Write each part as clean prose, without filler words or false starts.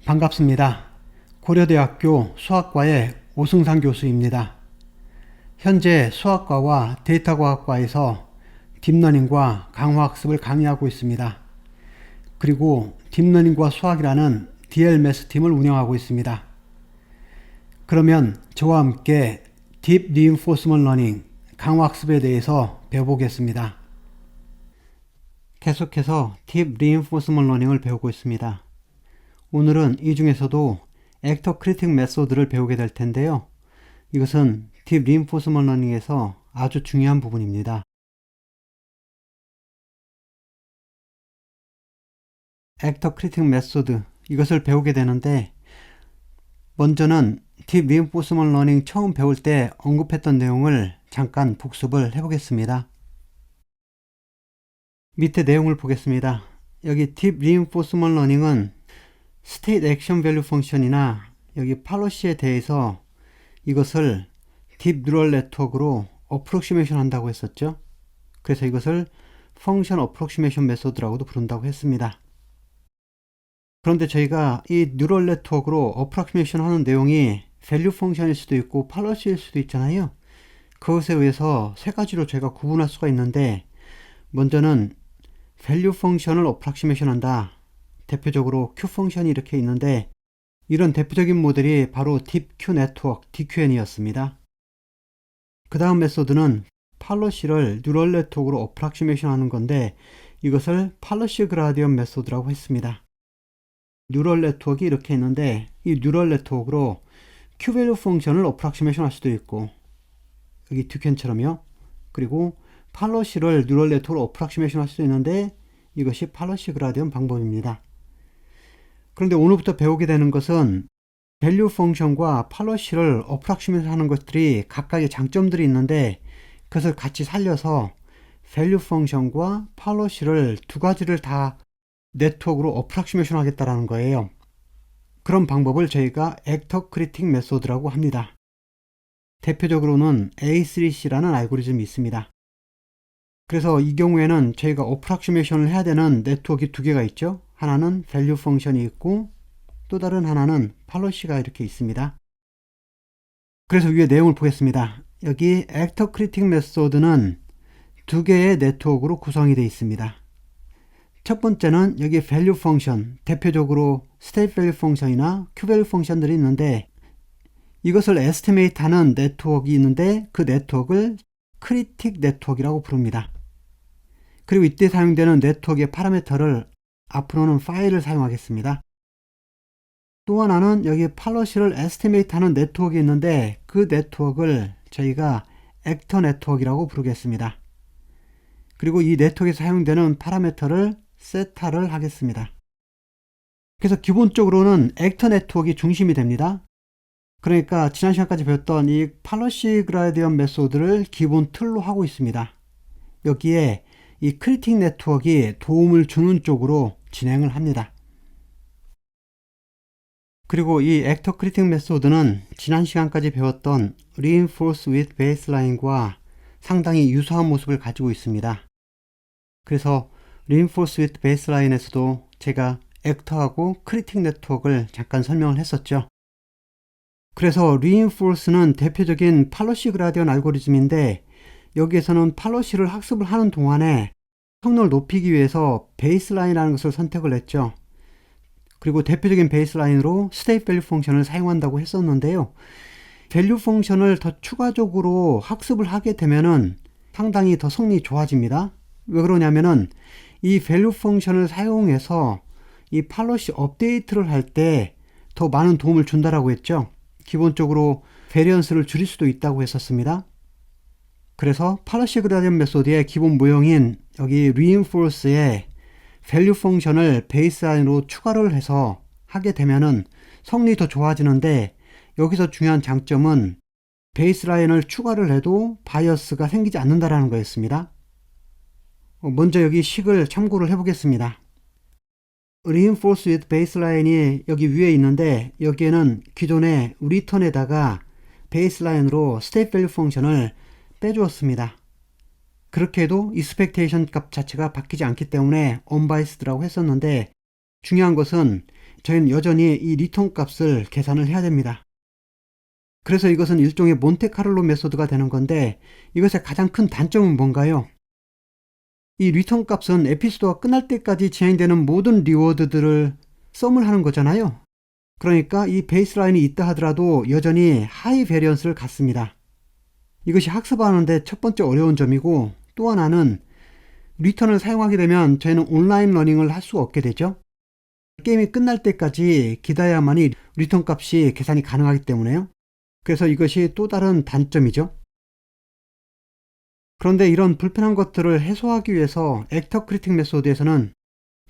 반갑습니다. 고려대학교 수학과의 오승상 교수입니다. 현재 수학과와 데이터과학과에서 딥러닝과 강화학습을 강의하고 있습니다. 그리고 딥러닝과 수학이라는 DLMS 팀을 운영하고 있습니다. 그러면 저와 함께 딥 리인포스먼트 러닝, 강화학습에 대해서 배워보겠습니다. 계속해서 딥 리인포스먼트 러닝을 배우고 있습니다. 오늘은 이 중에서도 액터 크리틱 메소드를 배우게 될 텐데요. 이것은 딥 리인포스먼트 러닝에서 아주 중요한 부분입니다. 액터 크리틱 메소드, 이것을 배우게 되는데 먼저는 딥 리인포스먼트 러닝 처음 배울 때 언급했던 내용을 잠깐 복습을 해보겠습니다. 밑에 내용을 보겠습니다. 여기 딥 리인포스먼트 러닝은 스테이트 액션 밸류 펑션이나 여기 팔로시에 대해서 이것을 딥 뉴럴 네트워크로 어프록시메이션 한다고 했었죠. 그래서 이것을 펑션 어프록시메이션 메소드라고도 부른다고 했습니다. 그런데 저희가 이 뉴럴 네트워크로 어프록시메이션 하는 내용이 밸류 펑션일 수도 있고 팔로시일 수도 있잖아요. 그것에 의해서 세 가지로 저희가 구분할 수가 있는데, 먼저는 밸류 펑션을 어프록시메이션 한다. 대표적으로 Q 펑션이 이렇게 있는데, 이런 대표적인 모델이 바로 딥Q 네트워크 DQN이었습니다. 그 다음 메소드는 팔로시를 뉴럴 네트워크로 어프록시메이션 하는 건데, 이것을 팔로시 그라디언 메소드라고 했습니다. 뉴럴 네트워크가 이렇게 있는데, 이 뉴럴 네트워크로 Q 밸류 펑션을 어프록시메이션 할 수도 있고, 여기 DQN처럼요. 그리고 팔로시를 뉴럴 네트워크로 어프록시메이션 할 수도 있는데, 이것이 팔로시 그라디언 방법입니다. 그런데 오늘부터 배우게 되는 것은 밸류 펑션과 팔로시를 어프록시메이션 하는 것들이 각각의 장점들이 있는데, 그것을 같이 살려서 밸류 펑션과 팔로시를 두 가지를 다 네트워크로 어프록시메이션 하겠다라는 거예요. 그런 방법을 저희가 액터 크리틱 메소드라고 합니다. 대표적으로는 A3C라는 알고리즘이 있습니다. 그래서 이 경우에는 저희가 어프록시메이션을 해야 되는 네트워크 두 개가 있죠. 하나는 밸류 펑션이 있고 또 다른 하나는 팔로시가 이렇게 있습니다. 그래서 위에 내용을 보겠습니다. 여기 액터 크리틱 메소드는 두 개의 네트워크로 구성이 되어 있습니다. 첫 번째는 여기 밸류 펑션, 대표적으로 스테이트 밸류 펑션이나 Q 밸류 펑션들이 있는데, 이것을 에스티메이트 하는 네트워크가 있는데 그 네트워크를 크리틱 네트워크라고 부릅니다. 그리고 이때 사용되는 네트워크의 파라미터를 앞으로는 파일을 사용하겠습니다. 또 하나는 여기 팔로시를 에스티메이트 하는 네트워크가 있는데 그 네트워크를 저희가 액터 네트워크라고 부르겠습니다. 그리고 이 네트워크에 사용되는 파라미터를 세타를 하겠습니다. 그래서 기본적으로는 액터 네트워크가 중심이 됩니다. 그러니까 지난 시간까지 배웠던 이 팔로시 그라디언 메소드를 기본 틀로 하고 있습니다. 여기에 이 크리틱 네트워크가 도움을 주는 쪽으로 진행을 합니다. 그리고 이 액터 크리틱 메소드는 지난 시간까지 배웠던 Reinforce with Baseline과 상당히 유사한 모습을 가지고 있습니다. 그래서 Reinforce with Baseline에서도 제가 액터하고 크리틱 네트워크를 잠깐 설명을 했었죠. 그래서 Reinforce는 대표적인 팔로시 그라디언 알고리즘인데, 여기에서는 팔로시를 학습을 하는 동안에 성능을 높이기 위해서 베이스라인이라는 것을 선택을 했죠. 그리고 대표적인 베이스라인으로 스테이트 밸류 펑션을 사용한다고 했었는데요. 밸류 펑션을 더 추가적으로 학습을 하게 되면은 상당히 더 성능이 좋아집니다. 왜 그러냐면은 이 밸류 펑션을 사용해서 이 팔로시 업데이트를 할 때 더 많은 도움을 준다라고 했죠. 기본적으로 베리언스를 줄일 수도 있다고 했었습니다. 그래서 팔로시 그라디언 메소드의 기본 모형인 여기 Reinforce에 밸류 펑션을 베이스라인으로 추가를 해서 하게 되면은 성능이 더 좋아지는데, 여기서 중요한 장점은 베이스라인을 추가를 해도 바이어스가 생기지 않는다라는 거였습니다. 먼저 여기 식을 참고를 해보겠습니다. Reinforce with Baseline이 여기 위에 있는데, 여기에는 기존의 return에다가 베이스라인으로 state value 펑션을 빼주었습니다. 그렇게 해도 expectation 값 자체가 바뀌지 않기 때문에 unbiased라고 했었는데, 중요한 것은 저희는 여전히 이 리턴 값을 계산을 해야 됩니다. 그래서 이것은 일종의 몬테카를로 메소드가 되는 건데 이것의 가장 큰 단점은 뭔가요? 이 리턴 값은 에피소드가 끝날 때까지 진행되는 모든 리워드들을 썸을 하는 거잖아요. 그러니까 이 베이스라인이 있다 하더라도 여전히 하이 베리언스를 갖습니다. 이것이 학습하는데 첫 번째 어려운 점이고, 또 하나는 리턴을 사용하게 되면 저희는 온라인 러닝을 할 수가 없게 되죠. 게임이 끝날 때까지 기다려야만이 리턴 값이 계산이 가능하기 때문에요. 그래서 이것이 또 다른 단점이죠. 그런데 이런 불편한 것들을 해소하기 위해서 액터 크리틱 메소드에서는,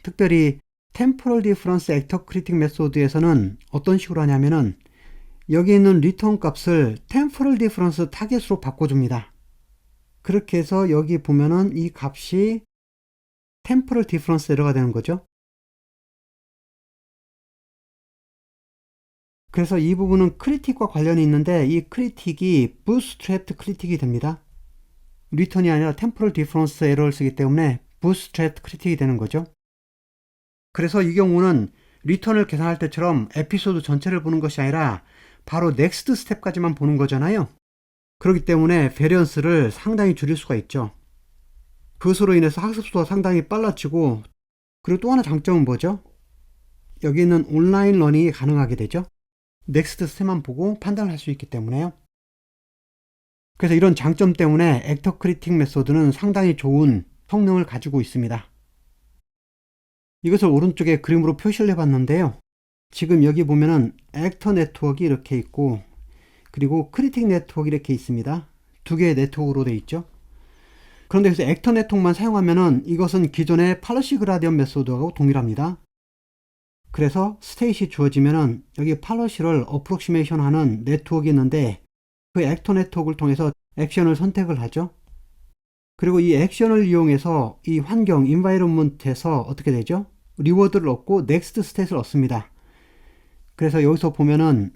특별히 템포럴 디퍼런스 액터 크리틱 메소드에서는 어떤 식으로 하냐면은 여기 있는 리턴 값을 템포럴 디퍼런스 타겟으로 바꿔줍니다. 그렇게 해서 여기 보면은 이 값이 템포럴 디퍼런스 에러가 되는 거죠. 그래서 이 부분은 크리틱과 관련이 있는데 이 크리틱이 부스트랩트 크리틱이 됩니다. 리턴이 아니라 템포럴 디퍼런스 에러를 쓰기 때문에 부스트랩트 크리틱이 되는 거죠. 그래서 이 경우는 리턴을 계산할 때처럼 에피소드 전체를 보는 것이 아니라 바로 넥스트 스텝까지만 보는 거잖아요. 그렇기 때문에 베리언스를 상당히 줄일 수가 있죠. 그것으로 인해서 학습 속도가 상당히 빨라지고, 그리고 또 하나 장점은 뭐죠? 여기는 온라인 러닝이 가능하게 되죠. 넥스트 스텝만 보고 판단을 할 수 있기 때문에요. 그래서 이런 장점 때문에 액터 크리틱 메소드는 상당히 좋은 성능을 가지고 있습니다. 이것을 오른쪽에 그림으로 표시를 해봤는데요. 지금 여기 보면은 액터 네트워크 이렇게 있고, 그리고 크리틱 네트워크 이렇게 있습니다. 두 개의 네트워크로 되어 있죠. 그런데 여기서 액터 네트워크만 사용하면은 이것은 기존의 팔러시 그라디언 메소드하고 동일합니다. 그래서 스테이시 주어지면은 여기 팔러시를 어프록시메이션 하는 네트워크가 있는데 그 액터 네트워크를 통해서 액션을 선택을 하죠. 그리고 이 액션을 이용해서 이 환경, 인바이런먼트에서 어떻게 되죠? 리워드를 얻고 넥스트 스탯을 얻습니다. 그래서 여기서 보면은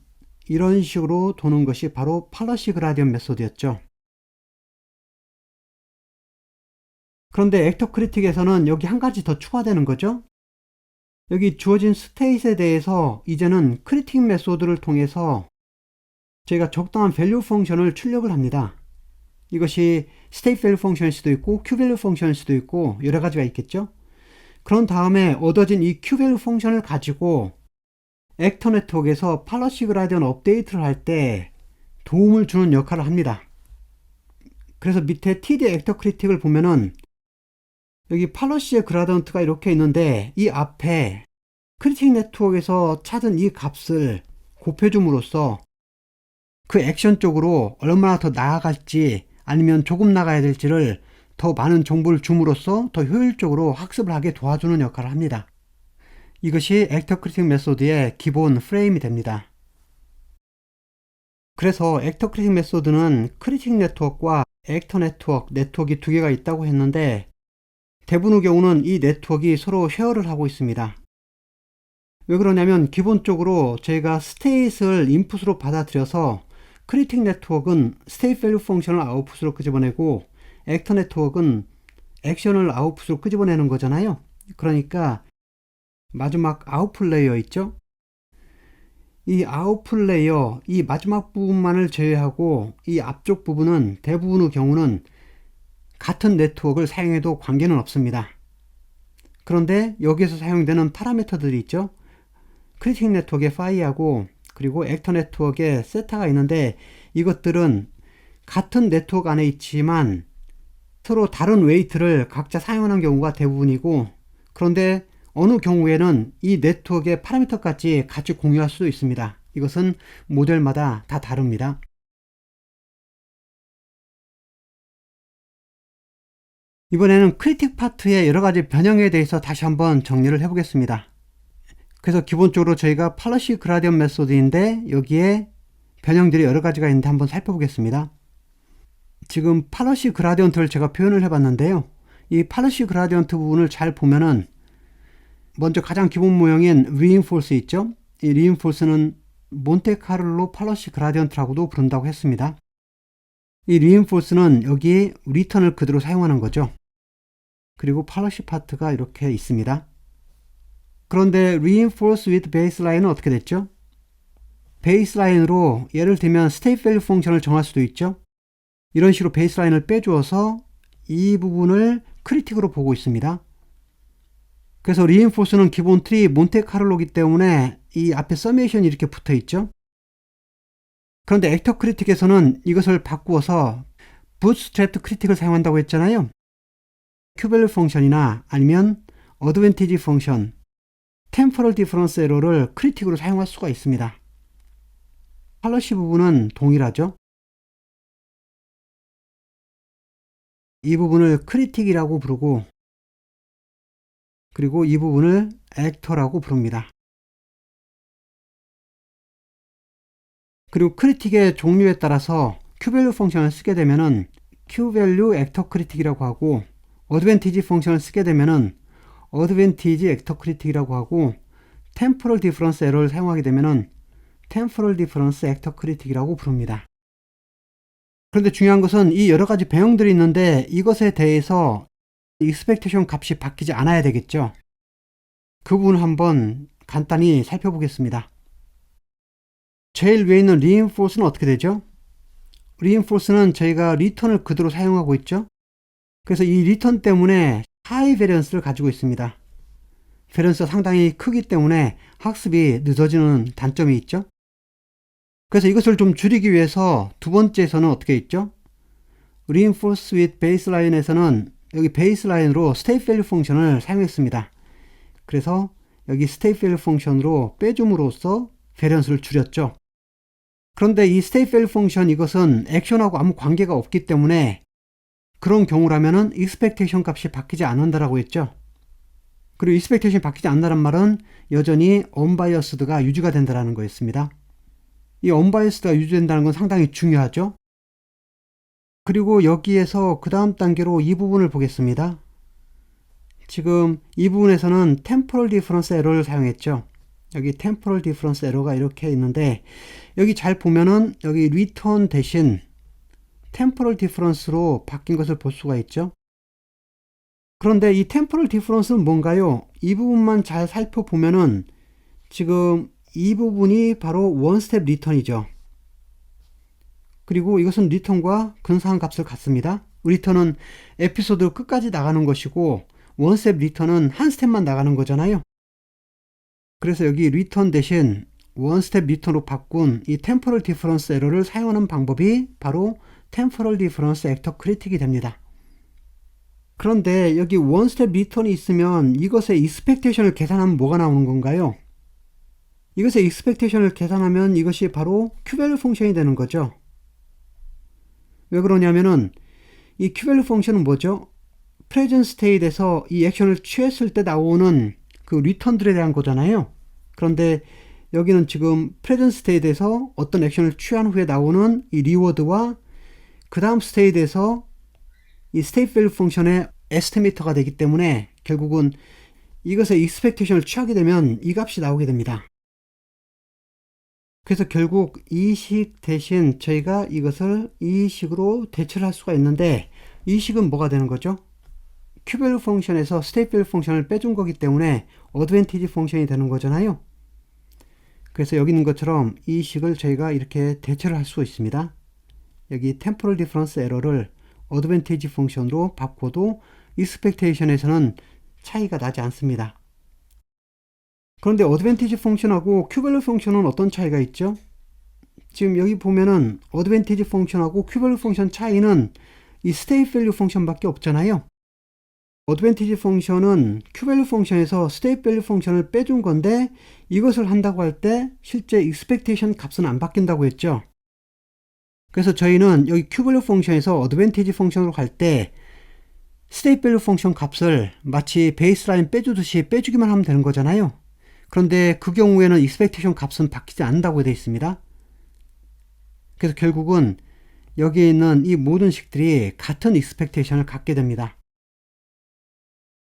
이런 식으로 도는 것이 바로 팔러시 그라디언 메소드였죠. 그런데 액터 크리틱에서는 여기 한 가지 더 추가되는 거죠. 여기 주어진 스테이트에 대해서 이제는 크리틱 메소드를 통해서 저희가 적당한 밸류 펑션을 출력을 합니다. 이것이 스테이트 밸류 펑션일 수도 있고 q 밸류 펑션일 수도 있고 여러 가지가 있겠죠. 그런 다음에 얻어진 이 q 밸류 펑션을 가지고 액터 네트워크에서 팔러시 그라디언 업데이트를 할 때 도움을 주는 역할을 합니다. 그래서 밑에 TD 액터 크리틱을 보면은 여기 팔러시의 그라디언트가 이렇게 있는데 이 앞에 크리틱 네트워크에서 찾은 이 값을 곱해줌으로써 그 액션 쪽으로 얼마나 더 나아갈지 아니면 조금 나가야 될지를 더 많은 정보를 줌으로써 더 효율적으로 학습을 하게 도와주는 역할을 합니다. 이것이 액터 크리틱 메소드의 기본 프레임이 됩니다. 그래서 액터 크리틱 메소드는 크리틱 네트워크와 액터 네트워크 두 개가 있다고 했는데 대부분의 경우는 이 네트워크가 서로 쉐어를 하고 있습니다. 왜 그러냐면 기본적으로 저희가 스테이트를 인풋으로 받아들여서 크리틱 네트워크는 스테이트 밸류 펑션을 아웃풋으로 끄집어내고 액터 네트워크는 액션을 아웃풋으로 끄집어내는 거잖아요. 그러니까 마지막 아웃풋 레이어 있죠? 이 아웃풋 레이어, 이 마지막 부분만을 제외하고 이 앞쪽 부분은 대부분의 경우는 같은 네트워크를 사용해도 관계는 없습니다. 그런데 여기에서 사용되는 파라미터들이 있죠? 크리틱 네트워크의 파이하고 그리고 액터 네트워크의 세타가 있는데 이것들은 같은 네트워크 안에 있지만 서로 다른 웨이트를 각자 사용하는 경우가 대부분이고, 그런데 어느 경우에는 이 네트워크의 파라미터까지 같이 공유할 수도 있습니다. 이것은 모델마다 다 다릅니다. 이번에는 크리틱 파트의 여러 가지 변형에 대해서 다시 한번 정리를 해보겠습니다. 그래서 기본적으로 저희가 팔러시 그라디언 메소드인데 여기에 변형들이 여러 가지가 있는데 한번 살펴보겠습니다. 지금 팔러시 그라디언트를 제가 표현을 해봤는데요. 이 팔러시 그라디언트 부분을 잘 보면은 먼저 가장 기본 모형인 reinforce 있죠? 이 reinforce는 몬테카를로 팔러시 그라디언트라고도 부른다고 했습니다. 이 reinforce는 여기 return을 그대로 사용하는 거죠. 그리고 팔러시 파트가 이렇게 있습니다. 그런데 reinforce with baseline은 어떻게 됐죠? 베이스라인으로 예를 들면 state value 펑션을 정할 수도 있죠. 이런 식으로 베이스라인을 빼주어서 이 부분을 크리틱으로 보고 있습니다. 그래서 reinforce는 기본 트리 몬테카를로기 때문에 이 앞에 서메이션이 이렇게 붙어 있죠. 그런데 액터 크리틱에서는 이것을 바꾸어서 부트스트랩 크리틱을 사용한다고 했잖아요. 큐밸류 펑션이나 아니면 어드밴티지 펑션, 템포럴 디퍼런스 에러를 크리틱으로 사용할 수가 있습니다. 팔러시 부분은 동일하죠. 이 부분을 크리틱이라고 부르고 그리고 이 부분을 액터라고 부릅니다. 그리고 크리틱의 종류에 따라서 큐밸류 펑션을 쓰게 되면은 큐밸류 액터 크리틱이라고 하고 어드밴티지 펑션을 쓰게 되면은 어드밴티지 액터 크리틱이라고 하고 템포럴 디퍼런스 에러를 사용하게 되면은 템포럴 디퍼런스 액터 크리틱이라고 부릅니다. 그런데 중요한 것은 이 여러 가지 배형들이 있는데 이것에 대해서 익스펙테이션 값이 바뀌지 않아야 되겠죠. 그 부분 한번 간단히 살펴보겠습니다. 제일 위에 있는 reinforce는 어떻게 되죠? reinforce는 저희가 return을 그대로 사용하고 있죠. 그래서 이 return 때문에 high variance를 가지고 있습니다. variance가 상당히 크기 때문에 학습이 늦어지는 단점이 있죠. 그래서 이것을 좀 줄이기 위해서 두 번째에서는 어떻게 있죠? reinforce with baseline에서는 여기 baseline으로 state value 펑션을 사용했습니다. 그래서 여기 state value 펑션으로 빼줌으로써 variance를 줄였죠. 그런데 이 state value 펑션 이것은 액션하고 아무 관계가 없기 때문에 그런 경우라면은 expectation 값이 바뀌지 않는다라고 했죠. 그리고 expectation이 바뀌지 않는다는 말은 여전히 unbiased가 유지가 된다는 거였습니다. 이 unbiased가 유지된다는 건 상당히 중요하죠. 그리고 여기에서 그 다음 단계로 이 부분을 보겠습니다. 지금 이 부분에서는 temporal difference error를 사용했죠. 여기 temporal difference error가 이렇게 있는데 여기 잘 보면은 여기 return 대신 temporal difference로 바뀐 것을 볼 수가 있죠. 그런데 이 temporal difference는 뭔가요? 이 부분만 잘 살펴보면은 지금 이 부분이 바로 one step return이죠. 그리고 이것은 return과 근사한 값을 갖습니다. return은 에피소드 끝까지 나가는 것이고 one step return은 한 스텝만 나가는 거잖아요. 그래서 여기 return 대신 one step return으로 바꾼 이 temporal difference error를 사용하는 방법이 바로 temporal difference actor critic이 됩니다. 그런데 여기 one step return이 있으면 이것의 expectation을 계산하면 뭐가 나오는 건가요? 이것의 expectation을 계산하면 이것이 바로 q-value 펑션이 되는 거죠. 왜 그러냐면은 이 q-value 펑션은 뭐죠? present state에서 이 액션을 취했을 때 나오는 그 return들에 대한 거잖아요. 그런데 여기는 지금 present state에서 어떤 액션을 취한 후에 나오는 이 reward와 그 다음 state에서 이 state value 펑션의 estimator가 되기 때문에 결국은 이것의 expectation을 취하게 되면 이 값이 나오게 됩니다. 그래서 결국 이 식 대신 저희가 이것을 이 식으로 대처를 할 수가 있는데 이 식은 뭐가 되는 거죠? q-value 펑션에서 state value 펑션을 빼준 거기 때문에 advantage 펑션이 되는 거잖아요. 그래서 여기 있는 것처럼 이 식을 저희가 이렇게 대처를 할 수 있습니다. 여기 temporal difference error를 advantage 펑션으로 바꿔도 expectation에서는 차이가 나지 않습니다. 그런데 advantage 펑션하고 q-value 펑션은 어떤 차이가 있죠? 지금 여기 보면은 advantage 펑션하고 q-value 펑션 차이는 이 state value 펑션밖에 없잖아요. advantage 펑션은 q-value 펑션에서 state value 펑션을 빼준 건데 이것을 한다고 할 때 실제 expectation 값은 안 바뀐다고 했죠. 그래서 저희는 여기 q-value 펑션에서 advantage 펑션으로 갈 때 state value 펑션 값을 마치 베이스라인 빼주듯이 빼주기만 하면 되는 거잖아요. 그런데 그 경우에는 expectation 값은 바뀌지 않는다고 되어 있습니다. 그래서 결국은 여기에 있는 이 모든 식들이 같은 expectation을 갖게 됩니다.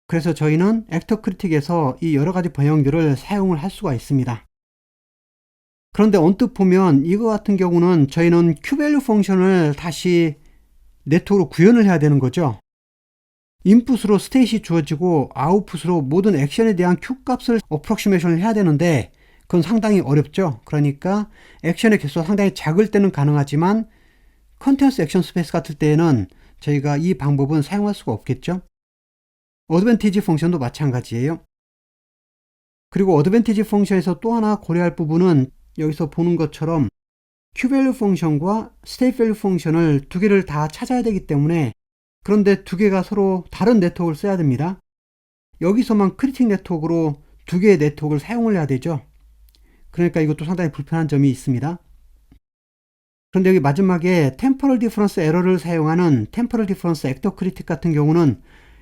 그래서 저희는 액터 크리틱에서 이 여러 가지 번역들을 사용을 할 수가 있습니다. 그런데 언뜻 보면 이거 같은 경우는 저희는 q-value 펑션을 다시 네트워크로 구현을 해야 되는 거죠. 인풋으로 스테이시 주어지고 아웃풋으로 모든 액션에 대한 Q 값을 어프록시메이션을 해야 되는데 그건 상당히 어렵죠. 그러니까 액션의 개수가 상당히 작을 때는 가능하지만 컨티뉴어스 액션 스페이스 같을 때에는 저희가 이 방법은 사용할 수가 없겠죠. 어드밴티지 펑션도 마찬가지예요. 그리고 어드밴티지 펑션에서 또 하나 고려할 부분은 여기서 보는 것처럼 Q밸류 펑션과 스테이트 밸류 펑션을 두 개를 다 찾아야 되기 때문에 그런데 두 개가 서로 다른 네트워크를 써야 됩니다. 여기서만 크리틱 네트워크로 두 개의 네트워크를 사용을 해야 되죠. 그러니까 이것도 상당히 불편한 점이 있습니다. 그런데 여기 마지막에 템포럴 디퍼런스 에러를 사용하는 템포럴 디퍼런스 액터 크리틱 같은 경우는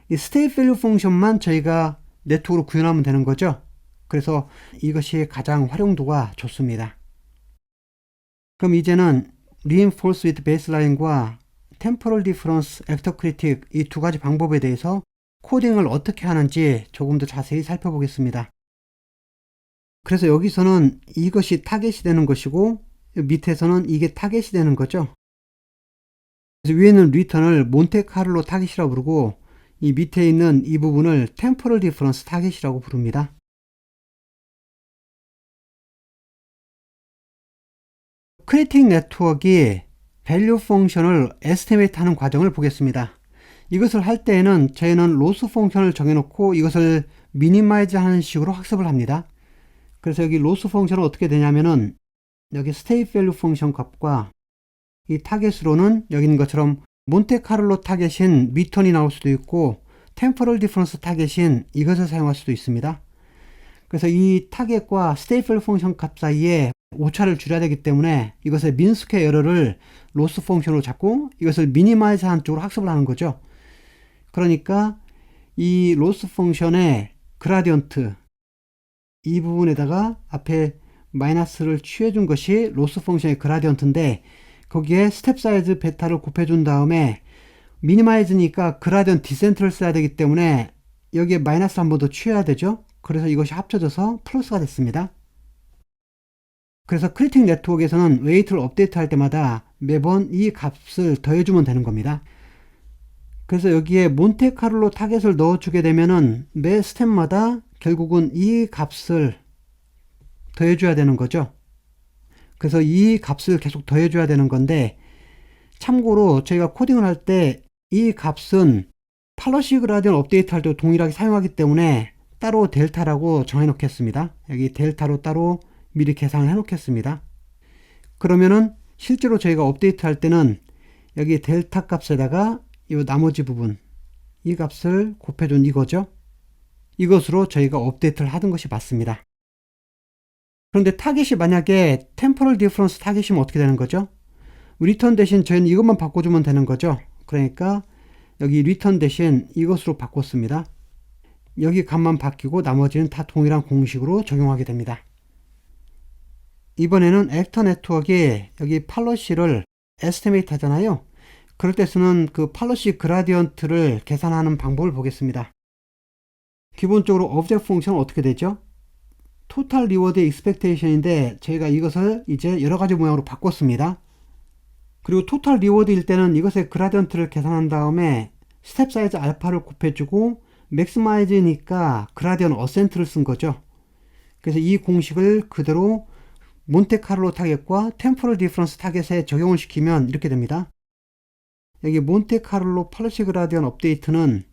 이 스테이트 밸류 펑션만 저희가 네트워크로 구현하면 되는 거죠. 그래서 이것이 가장 활용도가 좋습니다. 그럼 이제는 Reinforce with Baseline과 Temporal Difference Actor Critic 이 두 가지 방법에 대해서 코딩을 어떻게 하는지 조금 더 자세히 살펴보겠습니다. 그래서 여기서는 이것이 타겟이 되는 것이고 밑에서는 이게 타겟이 되는 거죠. 그래서 위에는 리턴을 몬테카를로 타겟이라고 부르고 이 밑에 있는 이 부분을 Temporal Difference 타겟이라고 부릅니다. 크리틱 네트워크가 밸류 펑션을 에스티메이트 하는 과정을 보겠습니다. 이것을 할 때에는 저희는 로스 펑션을 정해놓고 이것을 미니마이즈 하는 식으로 학습을 합니다. 그래서 여기 로스 펑션은 어떻게 되냐면은 여기 스테이트 밸류 펑션 값과 이 타겟으로는 여기 있는 것처럼 몬테카를로 타겟인 미턴이 나올 수도 있고 템포럴 디퍼런스 타겟인 이것을 사용할 수도 있습니다. 그래서 이 타겟과 스테이트 밸류 펑션 값 사이에 오차를 줄여야 되기 때문에 이것의 민스퀘어 에러를 로스 펑션으로 잡고 이것을 미니마이즈 하는 쪽으로 학습을 하는 거죠. 그러니까 이 로스 펑션의 그라디언트 이 부분에다가 앞에 마이너스를 취해준 것이 로스 펑션의 그라디언트인데 거기에 스텝 사이즈 베타를 곱해준 다음에 미니마이즈니까 그라디언트 디센트를 써야 되기 때문에 여기에 마이너스 한 번 더 취해야 되죠. 그래서 이것이 합쳐져서 플러스가 됐습니다. 그래서 크리틱 네트워크에서는 웨이트를 업데이트 할 때마다 매번 이 값을 더해주면 되는 겁니다. 그래서 여기에 몬테카를로 타겟을 넣어주게 되면은 매 스텝마다 결국은 이 값을 더해줘야 되는 거죠. 그래서 이 값을 계속 더해줘야 되는 건데 참고로 저희가 코딩을 할 때 이 값은 팔러시 그라디언 업데이트 할 때 동일하게 사용하기 때문에 따로 델타라고 정해 놓겠습니다. 여기 델타로 따로 미리 계산을 해 놓겠습니다. 그러면은 실제로 저희가 업데이트 할 때는 여기 델타 값에다가 이 나머지 부분 이 값을 곱해준 이거죠. 이것으로 저희가 업데이트를 하던 것이 맞습니다. 그런데 타겟이 만약에 템포럴 디퍼런스 타겟이면 어떻게 되는 거죠? 리턴 대신 저희는 이것만 바꿔주면 되는 거죠. 그러니까 여기 리턴 대신 이것으로 바꿨습니다. 여기 값만 바뀌고 나머지는 다 동일한 공식으로 적용하게 됩니다. 이번에는 액터 네트워크에 여기 팔러시를 에스티메이트 하잖아요. 그럴 때 쓰는 그 팔러시 그라디언트를 계산하는 방법을 보겠습니다. 기본적으로 오브젝트 펑션은 어떻게 되죠? 토탈 리워드 익스펙테이션인데 저희가 이것을 이제 여러 가지 모양으로 바꿨습니다. 그리고 토탈 리워드일 때는 이것의 그라디언트를 계산한 다음에 스텝 사이즈 알파를 곱해주고 맥스마이즈니까 그라디언 어센트를 쓴 거죠. 그래서 이 공식을 그대로 몬테카를로 타겟과 템포럴 디퍼런스 타겟에 적용을 시키면 이렇게 됩니다. 여기 몬테카를로 팔러시 그라디언 업데이트는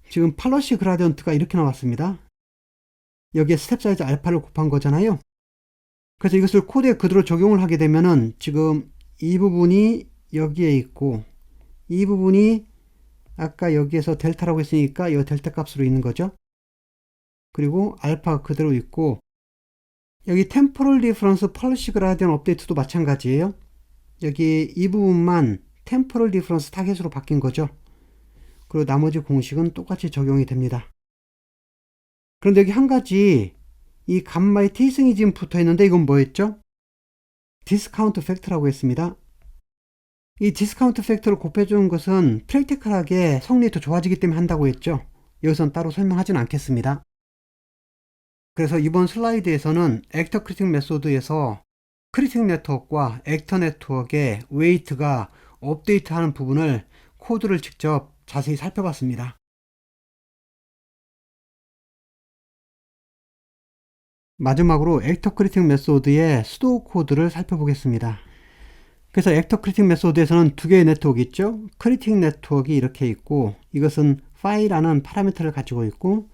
지금 팔러시 그라디언트가 이렇게 나왔습니다. 여기에 스텝 사이즈 알파를 곱한 거잖아요. 그래서 이것을 코드에 그대로 적용을 하게 되면은 지금 이 부분이 여기에 있고 이 부분이 아까 여기에서 델타라고 했으니까 이 델타 값으로 있는 거죠. 그리고 알파가 그대로 있고 여기 템포럴 디퍼런스 팔러시 그라디언 업데이트도 마찬가지예요. 여기 이 부분만 템포럴 디퍼런스 타겟으로 바뀐 거죠. 그리고 나머지 공식은 똑같이 적용이 됩니다. 그런데 여기 한 가지 이 감마에 T승이 지금 붙어 있는데 이건 뭐였죠? 디스카운트 팩터라고 했습니다. 이 디스카운트 팩터를 곱해주는 것은 프랙티컬하게 성능이 더 좋아지기 때문에 한다고 했죠. 여기선 따로 설명하진 않겠습니다. 그래서 이번 슬라이드에서는 액터 크리틱 메소드에서 크리틱 네트워크와 액터 네트워크의 웨이트가 업데이트하는 부분을 코드를 직접 자세히 살펴봤습니다. 마지막으로 액터 크리틱 메소드의 수도 코드를 살펴보겠습니다. 그래서 액터 크리틱 메소드에서는 두 개의 네트워크 있죠. 크리틱 네트워크 이렇게 있고, 이것은 파이라는 파라미터를 가지고 있고,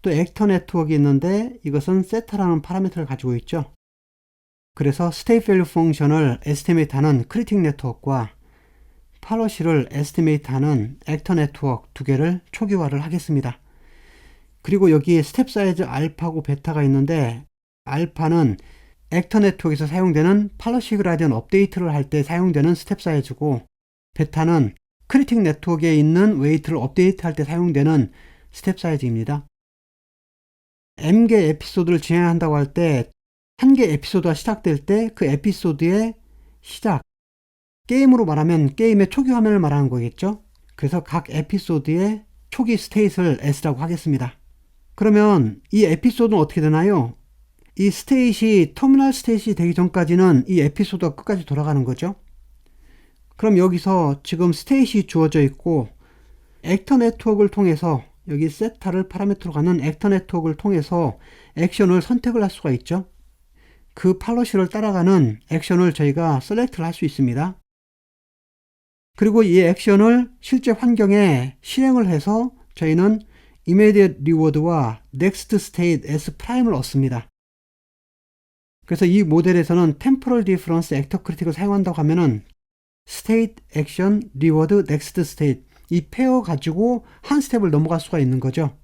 또 액터 네트워크 있는데 이것은 세타라는 파라미터를 가지고 있죠. 그래서 스테이트 밸류 펑션을 에스티메이트 하는 크리틱 네트워크와 팔로시를 에스티메이트 하는 액터 네트워크 두 개를 초기화를 하겠습니다. 그리고 여기에 스텝 사이즈 알파고 베타가 있는데, 알파는 액터 네트워크에서 사용되는 팔로시 그라디언 업데이트를 할 때 사용되는 스텝 사이즈고, 베타는 크리틱 네트워크에 있는 웨이트를 업데이트 할 때 사용되는 스텝 사이즈입니다. M개 에피소드를 진행한다고 할 때 한 개 에피소드가 시작될 때 그 에피소드의 시작, 게임으로 말하면 게임의 초기 화면을 말하는 거겠죠. 그래서 각 에피소드의 초기 스테이트를 S라고 하겠습니다. 그러면 이 에피소드는 어떻게 되나요? 이 스테이시 터미널 스테이시 되기 전까지는 이 에피소드가 끝까지 돌아가는 거죠. 그럼 여기서 지금 스테이시 주어져 있고, 액터 네트워크를 통해서 여기 세타를 파라미터로 가는 액터 네트워크를 통해서 액션을 선택을 할 수가 있죠. 그 팔로시를 따라가는 액션을 저희가 셀렉트를 할 수 있습니다. 그리고 이 액션을 실제 환경에 실행을 해서 저희는 immediate reward와 next state S'을 얻습니다. 그래서 이 모델에서는 temporal difference actor critic을 사용한다고 하면은 state, action, reward, next state 이 페어 가지고 한 스텝을 넘어갈 수가 있는 거죠.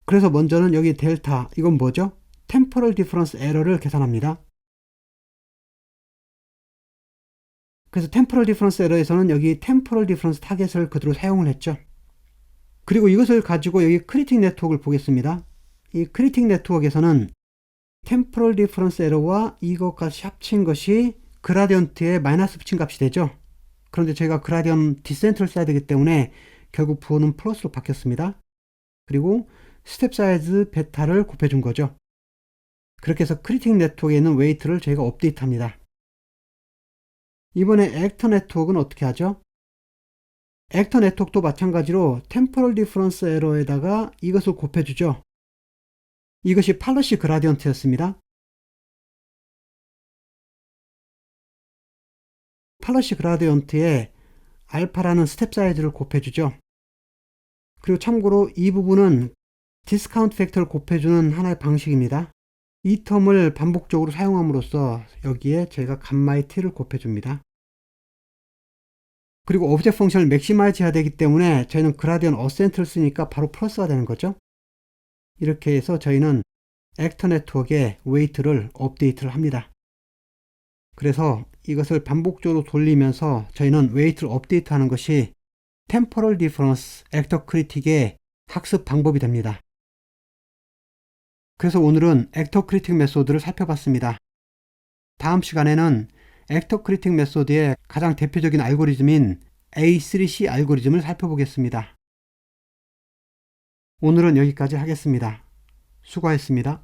그래서 먼저는 여기 델타, 이건 뭐죠? temporal difference error를 계산합니다. 그래서 temporal difference error에서는 여기 temporal difference 타겟을 그대로 사용을 했죠. 그리고 이것을 가지고 여기 크리틱 네트워크를 보겠습니다. 이 크리틱 네트워크에서는 temporal difference error와 이것까지 합친 것이 그라디언트의 마이너스 붙인 값이 되죠. 그런데 저희가 그라디언 디센트를 써야 되기 때문에 결국 부호는 플러스로 바뀌었습니다. 그리고 스텝 사이즈 베타를 곱해준 거죠. 그렇게 해서 크리틱 네트워크에 있는 웨이트를 저희가 업데이트합니다. 이번에 액터 네트워크는 어떻게 하죠? 액터 네트워크도 마찬가지로 temporal difference error에다가 이것을 곱해주죠. 이것이 팔로시 그라디언트였습니다. 팔로시 그라디언트에 알파라는 스텝 사이즈를 곱해주죠. 그리고 참고로 이 부분은 디스카운트 팩터를 곱해주는 하나의 방식입니다. 이 텀을 반복적으로 사용함으로써 여기에 저희가 감마의 t를 곱해줍니다. 그리고 오브젝트 펑션을 맥시마이즈 해야 되기 때문에 저희는 그라디언 어센트를 쓰니까 바로 플러스가 되는 거죠. 이렇게 해서 저희는 액터 네트워크의 웨이트를 업데이트를 합니다. 그래서 이것을 반복적으로 돌리면서 저희는 웨이트를 업데이트하는 것이 temporal difference 액터 크리틱의 학습 방법이 됩니다. 그래서 오늘은 액터 크리틱 메소드를 살펴봤습니다. 다음 시간에는 액터 크리틱 메소드의 가장 대표적인 알고리즘인 A3C 알고리즘을 살펴보겠습니다. 오늘은 여기까지 하겠습니다. 수고하셨습니다.